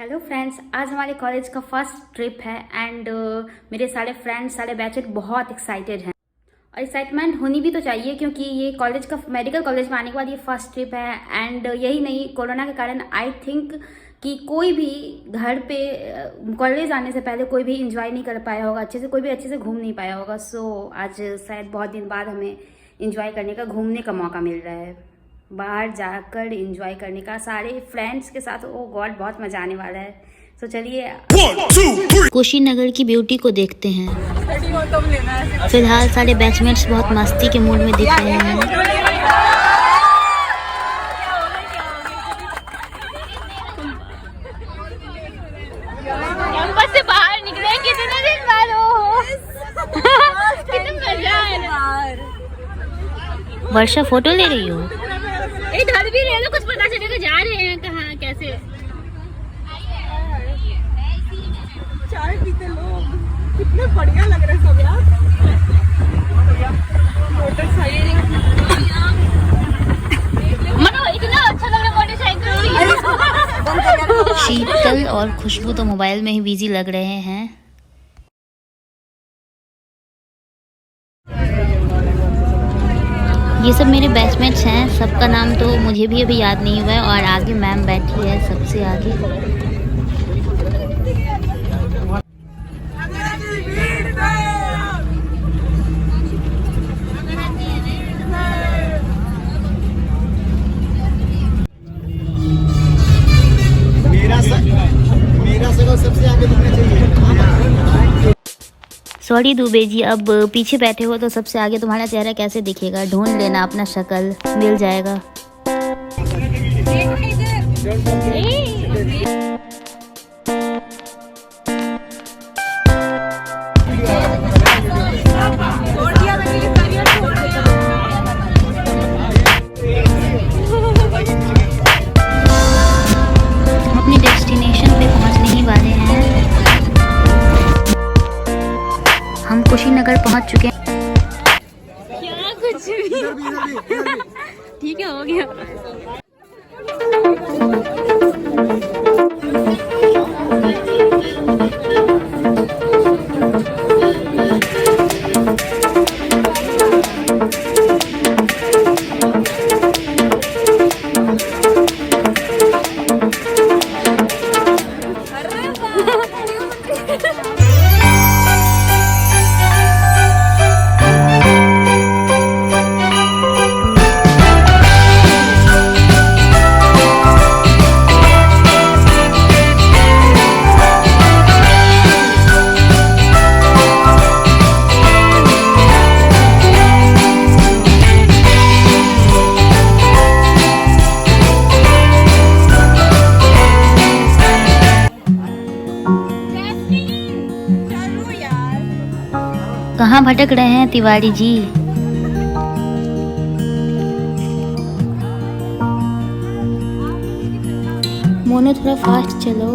Hello friends, आज हमारे college का फर्स्ट ट्रिप है एंड मेरे सारे फ्रेंड्स सारे बैचमेट बहुत एक्साइटेड हैं और एक्साइटमेंट होनी भी तो चाहिए क्योंकि ये कॉलेज का मेडिकल कॉलेज में आने के बाद ये फर्स्ट ट्रिप है एंड यही नहीं, कोरोना के कारण आई थिंक कि कोई भी घर पे कॉलेज आने से पहले कोई भी इंजॉय नहीं कर पाया होगा अच्छे से, कोई भी अच्छे से घूम नहीं पाया होगा। सो आज शायद बहुत दिन बाद हमें इंजॉय करने का, घूमने का मौका मिल रहा है, बाहर जाकर एंजॉय करने का सारे फ्रेंड्स के साथ। ओ गॉड, बहुत मजा आने वाला है। तो चलिए कुशीनगर की ब्यूटी को देखते हैं। फिलहाल सारे बैचमेट्स बहुत मस्ती के मूड में दिख रहे हैं। कैंपस से बाहर निकले कितने दिन बाद हो। कितना मजा है ना। वर्षा फोटो ले रही हो? इधर भी ले लो, कुछ पता चलेगा जा रहे हैं कहाँ कैसे। चाय पीते लोग कितने बढ़िया लग रहे सब यार। मोटरसाइकिल मनो इतना अच्छा लग रहा है मोटरसाइकिल। शीतल और खुशबू तो मोबाइल में ही बिजी लग रहे हैं। ये सब मेरे बैचमेट्स हैं, सबका नाम तो मुझे भी अभी याद नहीं हुआ है। और आगे मैम बैठी है सबसे आगे। मेरा सबसे आगे दिखना चाहिए। सॉरी दुबे जी, अब पीछे बैठे हो तो सबसे आगे तुम्हारा चेहरा कैसे दिखेगा? ढूंढ लेना अपना शक्ल, मिल जाएगा। अपनी डेस्टिनेशन पे पहुंचने ही वाले हैं। हम कुशीनगर पहुंच चुके हैं। क्या कुछ भी ठीक है, हो गया। कहाँ भटक रहे हैं तिवारी जी? मोनो थोड़ा फास्ट चलो।